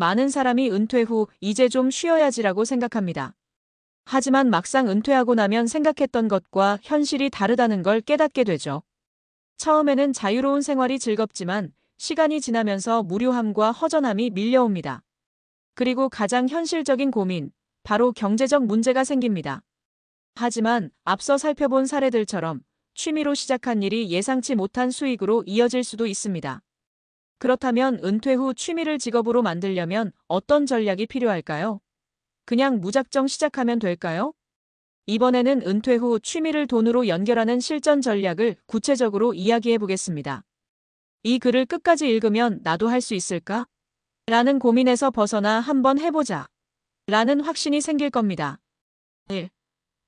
많은 사람이 은퇴 후 이제 좀 쉬어야지라고 생각합니다. 하지만 막상 은퇴하고 나면 생각했던 것과 현실이 다르다는 걸 깨닫게 되죠. 처음에는 자유로운 생활이 즐겁지만 시간이 지나면서 무료함과 허전함이 밀려옵니다. 그리고 가장 현실적인 고민, 바로 경제적 문제가 생깁니다. 하지만 앞서 살펴본 사례들처럼 취미로 시작한 일이 예상치 못한 수익으로 이어질 수도 있습니다. 그렇다면 은퇴 후 취미를 직업으로 만들려면 어떤 전략이 필요할까요? 그냥 무작정 시작하면 될까요? 이번에는 은퇴 후 취미를 돈으로 연결하는 실전 전략을 구체적으로 이야기해 보겠습니다. 이 글을 끝까지 읽으면 나도 할 수 있을까? 라는 고민에서 벗어나 한번 해보자. 라는 확신이 생길 겁니다. 1.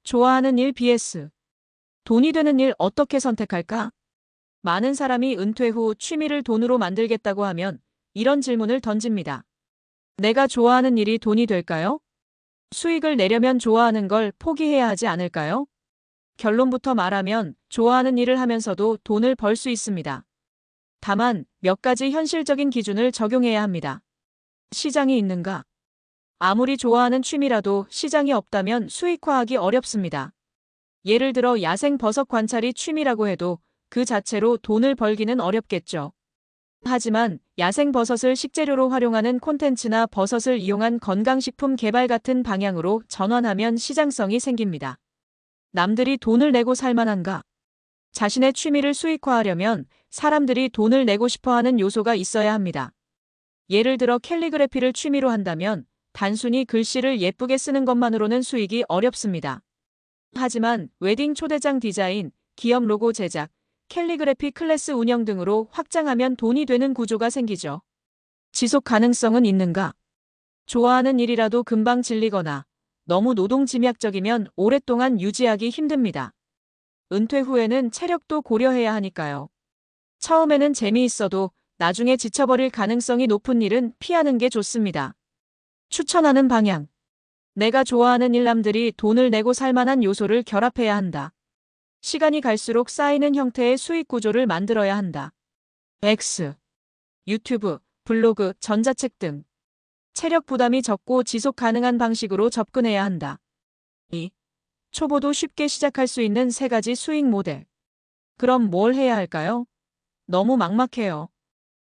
좋아하는 일 vs 돈이 되는 일 어떻게 선택할까? 많은 사람이 은퇴 후 취미를 돈으로 만들겠다고 하면 이런 질문을 던집니다. 내가 좋아하는 일이 돈이 될까요? 수익을 내려면 좋아하는 걸 포기해야 하지 않을까요? 결론부터 말하면 좋아하는 일을 하면서도 돈을 벌 수 있습니다. 다만 몇 가지 현실적인 기준을 적용해야 합니다. 시장이 있는가? 아무리 좋아하는 취미라도 시장이 없다면 수익화하기 어렵습니다. 예를 들어 야생 버섯 관찰이 취미라고 해도 그 자체로 돈을 벌기는 어렵겠죠. 하지만 야생 버섯을 식재료로 활용하는 콘텐츠나 버섯을 이용한 건강식품 개발 같은 방향으로 전환하면 시장성이 생깁니다. 남들이 돈을 내고 살만한가? 자신의 취미를 수익화하려면 사람들이 돈을 내고 싶어하는 요소가 있어야 합니다. 예를 들어 캘리그래피를 취미로 한다면 단순히 글씨를 예쁘게 쓰는 것만으로는 수익이 어렵습니다. 하지만 웨딩 초대장 디자인, 기업 로고 제작, 캘리그래피 클래스 운영 등으로 확장하면 돈이 되는 구조가 생기죠. 지속 가능성은 있는가? 좋아하는 일이라도 금방 질리거나 너무 노동짐약적이면 오랫동안 유지하기 힘듭니다. 은퇴 후에는 체력도 고려해야 하니까요. 처음에는 재미있어도 나중에 지쳐버릴 가능성이 높은 일은 피하는 게 좋습니다. 추천하는 방향. 내가 좋아하는 일 남들이 돈을 내고 살만한 요소를 결합해야 한다. 시간이 갈수록 쌓이는 형태의 수익 구조를 만들어야 한다. X. 유튜브, 블로그, 전자책 등. 체력 부담이 적고 지속 가능한 방식으로 접근해야 한다. 2. 초보도 쉽게 시작할 수 있는 3가지 수익 모델. 그럼 뭘 해야 할까요? 너무 막막해요.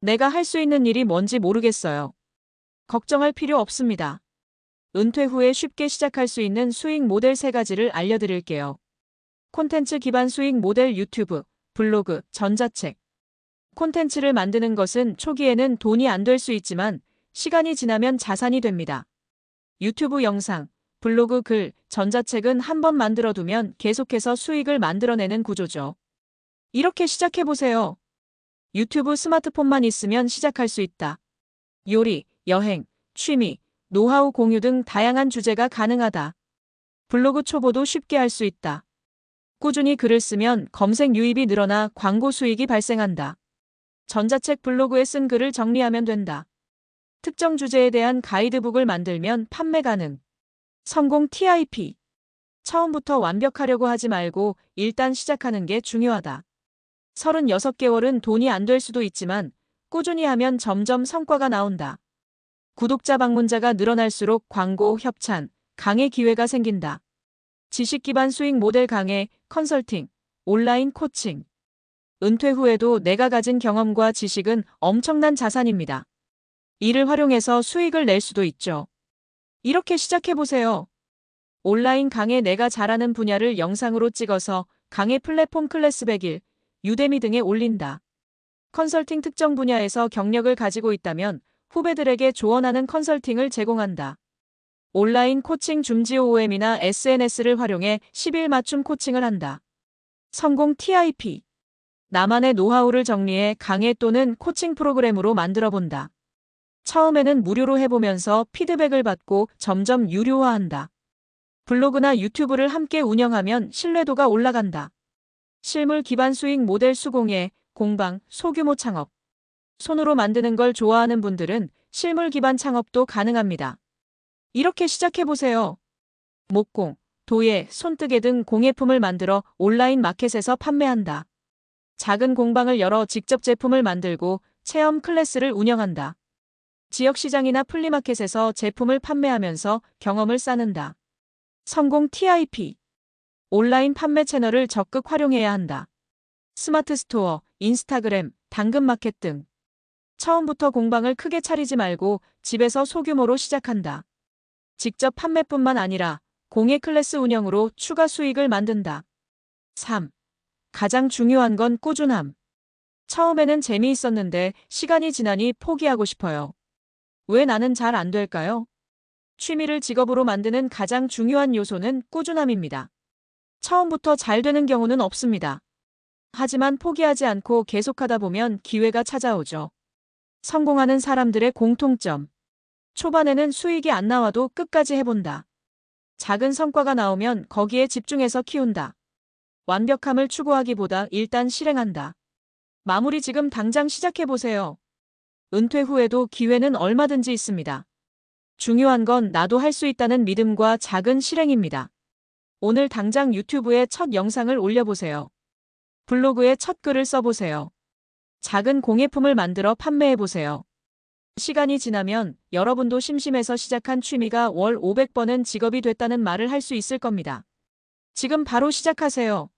내가 할 수 있는 일이 뭔지 모르겠어요. 걱정할 필요 없습니다. 은퇴 후에 쉽게 시작할 수 있는 수익 모델 3가지를 알려드릴게요. 콘텐츠 기반 수익 모델 유튜브, 블로그, 전자책. 콘텐츠를 만드는 것은 초기에는 돈이 안 될 수 있지만 시간이 지나면 자산이 됩니다. 유튜브 영상, 블로그 글, 전자책은 한번 만들어두면 계속해서 수익을 만들어내는 구조죠. 이렇게 시작해보세요. 유튜브 스마트폰만 있으면 시작할 수 있다. 요리, 여행, 취미, 노하우 공유 등 다양한 주제가 가능하다. 블로그 초보도 쉽게 할 수 있다. 꾸준히 글을 쓰면 검색 유입이 늘어나 광고 수익이 발생한다. 전자책 블로그에 쓴 글을 정리하면 된다. 특정 주제에 대한 가이드북을 만들면 판매 가능. 성공 TIP. 처음부터 완벽하려고 하지 말고 일단 시작하는 게 중요하다. 36개월은 돈이 안 될 수도 있지만 꾸준히 하면 점점 성과가 나온다. 구독자 방문자가 늘어날수록 광고, 협찬, 강의 기회가 생긴다. 지식 기반 수익 모델 강의, 컨설팅, 온라인 코칭. 은퇴 후에도 내가 가진 경험과 지식은 엄청난 자산입니다. 이를 활용해서 수익을 낼 수도 있죠. 이렇게 시작해보세요. 온라인 강의 내가 잘하는 분야를 영상으로 찍어서 강의 플랫폼 클래스 100일, 유데미 등에 올린다. 컨설팅 특정 분야에서 경력을 가지고 있다면 후배들에게 조언하는 컨설팅을 제공한다. 온라인 코칭 줌지오 OM이나 SNS를 활용해 10일 맞춤 코칭을 한다. 성공 TIP. 나만의 노하우를 정리해 강의 또는 코칭 프로그램으로 만들어 본다. 처음에는 무료로 해보면서 피드백을 받고 점점 유료화한다. 블로그나 유튜브를 함께 운영하면 신뢰도가 올라간다. 실물 기반 수익 모델 수공예, 공방, 소규모 창업. 손으로 만드는 걸 좋아하는 분들은 실물 기반 창업도 가능합니다. 이렇게 시작해보세요. 목공, 도예, 손뜨개 등 공예품을 만들어 온라인 마켓에서 판매한다. 작은 공방을 열어 직접 제품을 만들고 체험 클래스를 운영한다. 지역 시장이나 플리마켓에서 제품을 판매하면서 경험을 쌓는다. 성공 TIP. 온라인 판매 채널을 적극 활용해야 한다. 스마트 스토어, 인스타그램, 당근마켓 등. 처음부터 공방을 크게 차리지 말고 집에서 소규모로 시작한다. 직접 판매뿐만 아니라 공예 클래스 운영으로 추가 수익을 만든다. 3. 가장 중요한 건 꾸준함. 처음에는 재미있었는데 시간이 지나니 포기하고 싶어요. 왜 나는 잘 안 될까요? 취미를 직업으로 만드는 가장 중요한 요소는 꾸준함입니다. 처음부터 잘 되는 경우는 없습니다. 하지만 포기하지 않고 계속하다 보면 기회가 찾아오죠. 성공하는 사람들의 공통점. 초반에는 수익이 안 나와도 끝까지 해본다. 작은 성과가 나오면 거기에 집중해서 키운다. 완벽함을 추구하기보다 일단 실행한다. 마무리 지금 당장 시작해보세요. 은퇴 후에도 기회는 얼마든지 있습니다. 중요한 건 나도 할 수 있다는 믿음과 작은 실행입니다. 오늘 당장 유튜브에 첫 영상을 올려보세요. 블로그에 첫 글을 써보세요. 작은 공예품을 만들어 판매해보세요. 시간이 지나면 여러분도 심심해서 시작한 취미가 월 500번은 직업이 됐다는 말을 할 수 있을 겁니다. 지금 바로 시작하세요.